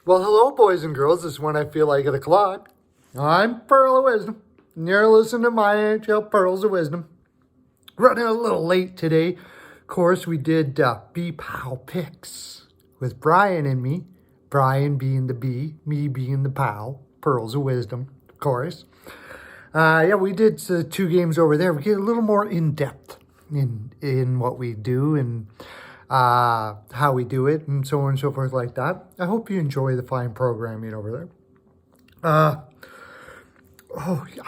Well, hello, boys and girls. This is when I feel like at o'clock. I'm Pearl of Wisdom, and you're listening to my NHL Pearls of Wisdom. Running a little late today. Of course, we did B-Pow picks with Brian and me. Brian being the B, me being the Pow. Pearls of Wisdom, of course. We did 2 games over there. We get a little more in-depth in what we do and how we do it, and so on and so forth like that. I hope you enjoy the fine programming over there. I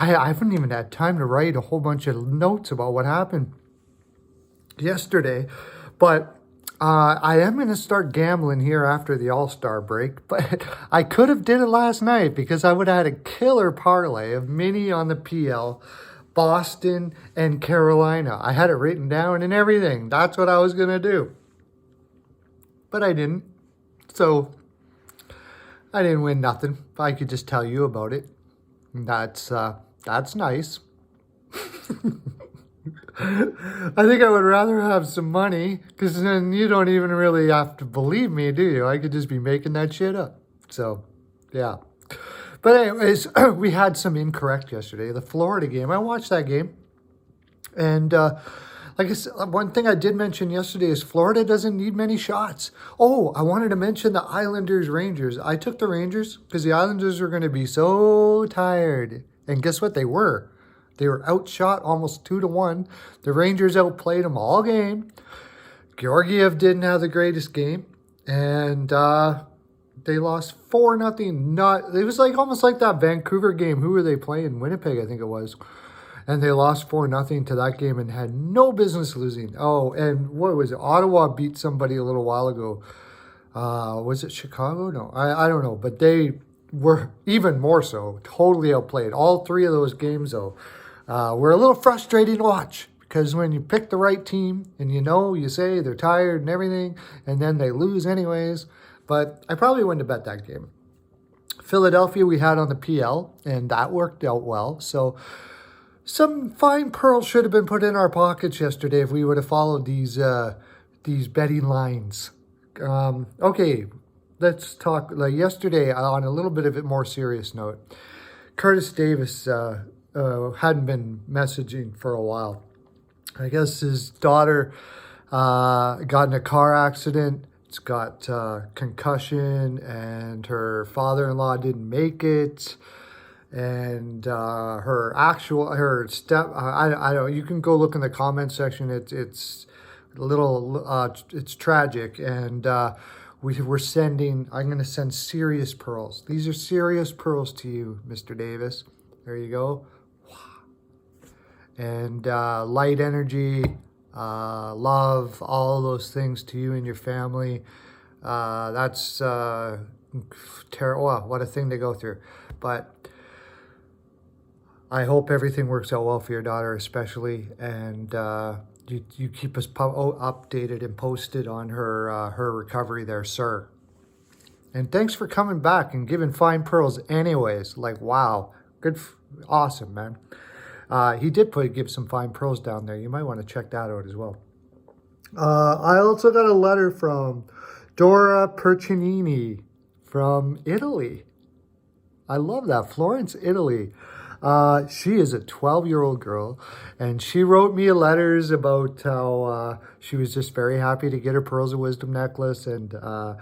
haven't even had time to write a whole bunch of notes about what happened yesterday, but I am going to start gambling here after the All-Star break, but I could have did it last night because I would have had a killer parlay of Mini on the PL, Boston, and Carolina. I had it written down and everything. That's what I was going to do. But I didn't. So I didn't win nothing. I could just tell you about it. That's nice. I think I would rather have some money, because then you don't even really have to believe me, do you? I could just be making that shit up. So, yeah. But anyways, we had some incorrect yesterday. The Florida game, I watched that game. And like I said, one thing I did mention yesterday is Florida doesn't need many shots. Oh, I wanted to mention the Islanders-Rangers. I took the Rangers because the Islanders were going to be so tired. And guess what? They were. They were outshot almost 2-1. The Rangers outplayed them all game. Georgiev didn't have the greatest game. And they lost 4-0. It was like almost like that Vancouver game. Who were they playing? Winnipeg, I think it was. And they lost 4-0 to that game and had no business losing. Oh, and what was it? Ottawa beat somebody a little while ago. Was it Chicago? No, I don't know. But they were even more so. Totally outplayed. All 3 of those games, though, were a little frustrating to watch. Because when you pick the right team and you say they're tired and everything, and then they lose anyways. But I probably wouldn't have bet that game. Philadelphia we had on the PL, and that worked out well. So some fine pearls should have been put in our pockets yesterday if we would have followed these betting lines. Okay, let's talk. Like yesterday, on a little bit of a more serious note, Curtis Davis hadn't been messaging for a while. I guess his daughter got in a car accident. It's got concussion, and her father-in-law didn't make it. And her step, I don't. You can go look in the comment section. It's a little, it's tragic, and we're sending. I'm going to send serious pearls. These are serious pearls to you, Mr. Davis. There you go. And light energy, love, all those things to you and your family. That's terrible. Oh, what a thing to go through, but I hope everything works out well for your daughter, especially, and you keep us updated and posted on her recovery there, sir. And thanks for coming back and giving fine pearls anyways. Like, wow, good, awesome, man. He did give some fine pearls down there. You might want to check that out as well. I also got a letter from Dora Percinini from Italy. I love that, Florence, Italy. She is a 12-year-old girl, and she wrote me letters about how she was just very happy to get her Pearls of Wisdom necklace, and that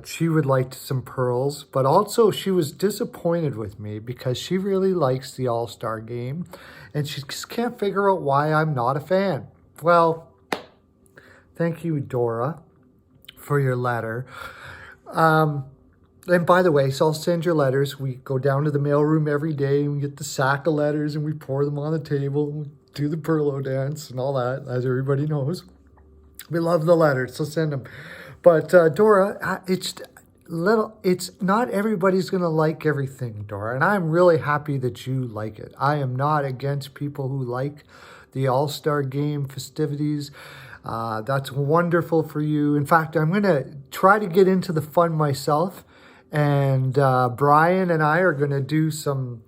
she would like some pearls, but also she was disappointed with me because she really likes the All-Star game, and she just can't figure out why I'm not a fan. Well, thank you, Dora, for your letter. And by the way, so I'll send your letters. We go down to the mailroom every day and we get the sack of letters and we pour them on the table and we do the Perlo dance and all that, as everybody knows. We love the letters, so send them. But Dora, it's not everybody's going to like everything, Dora. And I'm really happy that you like it. I am not against people who like the All-Star Game festivities. That's wonderful for you. In fact, I'm going to try to get into the fun myself. And Brian and I are going to do some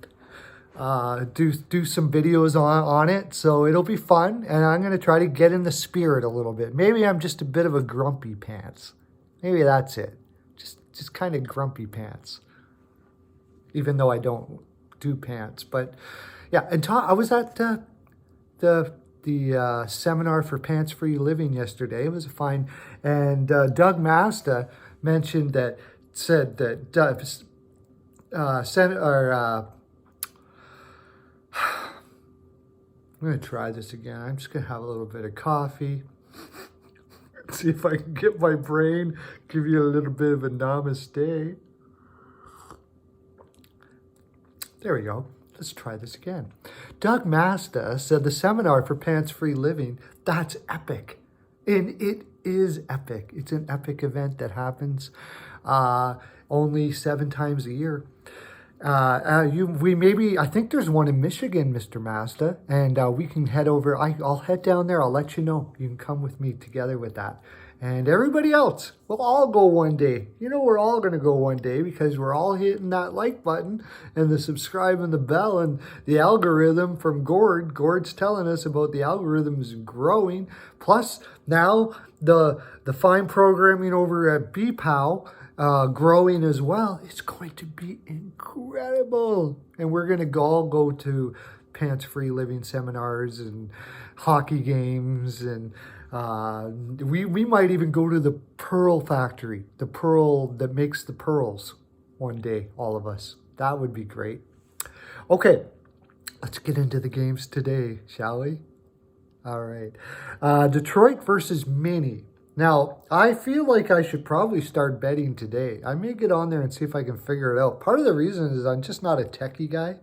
do some videos on it, so it'll be fun, and I'm going to try to get in the spirit a little bit. Maybe I'm just a bit of a grumpy pants. Maybe that's it. Just kind of grumpy pants. Even though I don't do pants, but yeah. And I was at the seminar for Pants Free Living yesterday. It was fine, and Doug Masta mentioned that said that I'm going to try this again. I'm just going to have a little bit of coffee. See if I can get my brain, give you a little bit of a namaste. There we go. Let's try this again. Doug Masta said the seminar for Pants Free Living, that's epic. And it is epic. It's an epic event that happens only 7 times a year. I think there's one in Michigan, Mr. Masta, and we can head over. I'll head down there. I'll let you know. You can come with me together with that. And everybody else, we'll all go one day. You know, we're all going to go one day because we're all hitting that like button and the subscribe and the bell and the algorithm from Gord. Gord's telling us about the algorithm is growing. Plus, now the fine programming over at BPOW growing as well. It's going to be incredible. And we're going to all go to Pants Free Living seminars and hockey games, and we might even go to the pearl factory, the pearl that makes the pearls one day, all of us. That would be great. Okay, let's get into the games today, shall we? All right. Detroit versus Mini. Now, I feel like I should probably start betting today. I may get on there and see if I can figure it out. Part of the reason is I'm just not a techie guy.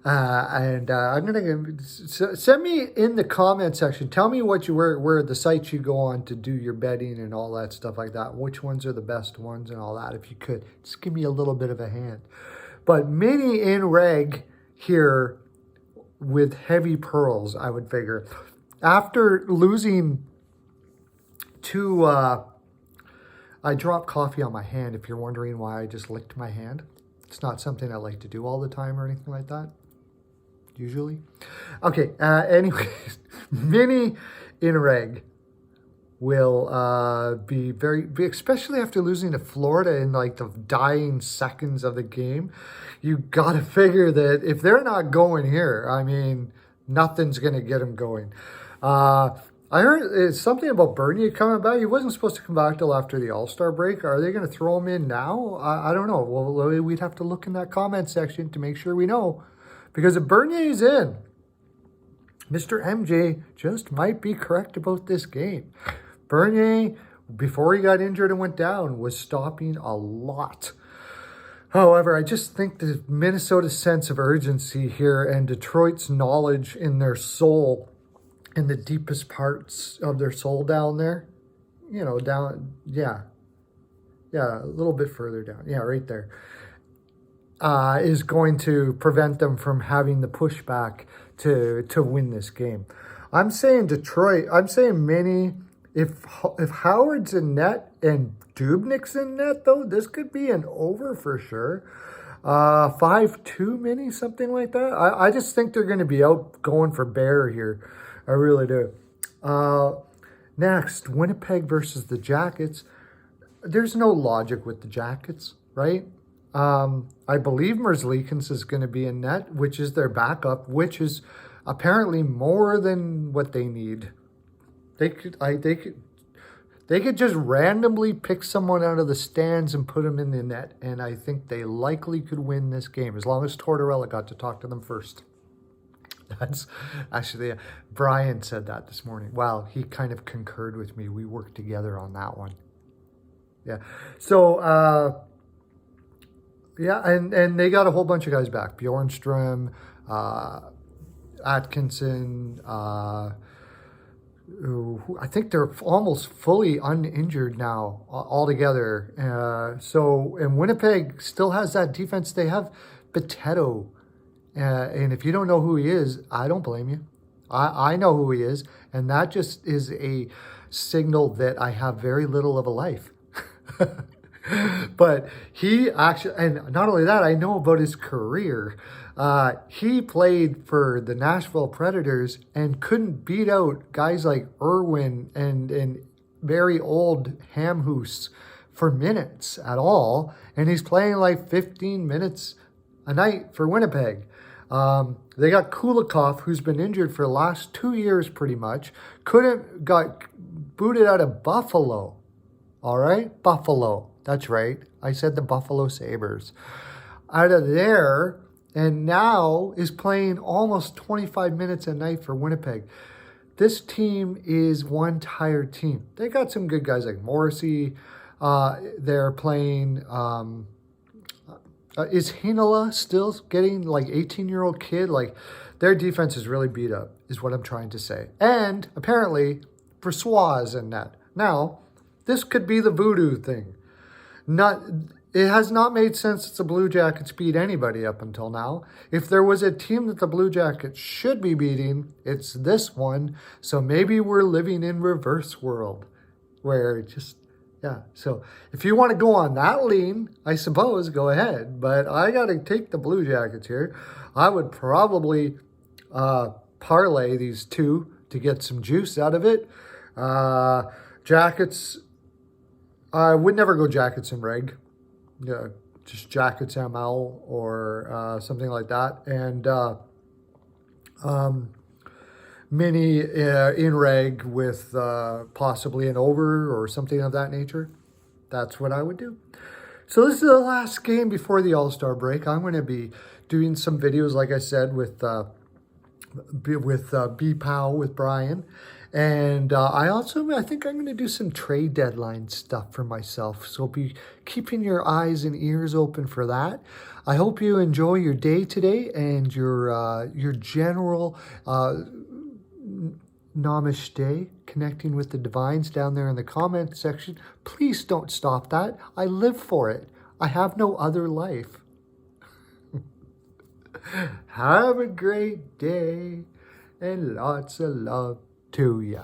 I'm going to send me in the comment section. Tell me where the sites you go on to do your betting and all that stuff like that. Which ones are the best ones and all that, if you could. Just give me a little bit of a hand. But Mini in reg here with heavy pearls, I would figure. After losing to, I dropped coffee on my hand, if you're wondering why I just licked my hand. It's not something I like to do all the time or anything like that, usually. Okay, anyways, Mini in reg will be especially after losing to Florida in like the dying seconds of the game. You got to figure that if they're not going here, I mean, nothing's going to get them going. I heard something about Bernier coming back. He wasn't supposed to come back till after the All-Star break. Are they going to throw him in now? I don't know. Well, we'd have to look in that comment section to make sure we know. Because if Bernier's in, Mr. MJ just might be correct about this game. Bernier, before he got injured and went down, was stopping a lot. However, I just think the Minnesota's sense of urgency here and Detroit's knowledge in their soul, in the deepest parts of their soul down there, a little bit further down, right there, is going to prevent them from having the pushback to win this game. I'm saying Detroit, I'm saying Mini. If Howard's in net and Dubnik's in net, though, this could be an over for sure. 5-2 Mini, something like that. I just think they're going to be out going for bear here. I really do. Next, Winnipeg versus the Jackets. There's no logic with the Jackets, right? I believe Merzlikins is going to be in net, which is their backup, which is apparently more than what they need. They could just randomly pick someone out of the stands and put them in the net, and I think they likely could win this game as long as Tortorella got to talk to them first. That's actually, Brian said that this morning. Wow, he kind of concurred with me. We worked together on that one. Yeah. So, and they got a whole bunch of guys back. Bjornström, Atkinson, who I think they're almost fully uninjured now altogether. And Winnipeg still has that defense. They have Potato. And if you don't know who he is, I don't blame you. I know who he is. And that just is a signal that I have very little of a life. But he actually, and not only that, I know about his career. He played for the Nashville Predators and couldn't beat out guys like Irwin and very old Hamhoose for minutes at all, and he's playing like 15 minutes a night for Winnipeg. They got Kulikov, who's been injured for the last 2 years pretty much. Got booted out of Buffalo. All right? Buffalo. That's right. I said the Buffalo Sabres. Out of there, and now is playing almost 25 minutes a night for Winnipeg. This team is one tired team. They got some good guys like Morrissey. They're playing... is Heinola still getting like 18-year-old kid? Like, their defense is really beat up, is what I'm trying to say. And apparently, Brossoit is in net. Now, this could be the voodoo thing. It has not made sense that the Blue Jackets beat anybody up until now. If there was a team that the Blue Jackets should be beating, it's this one. So maybe we're living in reverse world, where it just... Yeah, so if you want to go on that lean, I suppose, go ahead. But I got to take the Blue Jackets here. I would probably parlay these two to get some juice out of it. Jackets, I would never go Jackets and reg. Yeah, just Jackets ML or something like that. And mini in reg with possibly an over or something of that nature. That's what I would do. So this is the last game before the All-Star break. I'm going to be doing some videos, like I said, with B-Pow with Brian. And I think I'm going to do some trade deadline stuff for myself. So be keeping your eyes and ears open for that. I hope you enjoy your day today and your general... Namaste, connecting with the divines down there in the comment section. Please don't stop that. I live for it. I have no other life. Have a great day and lots of love to ya.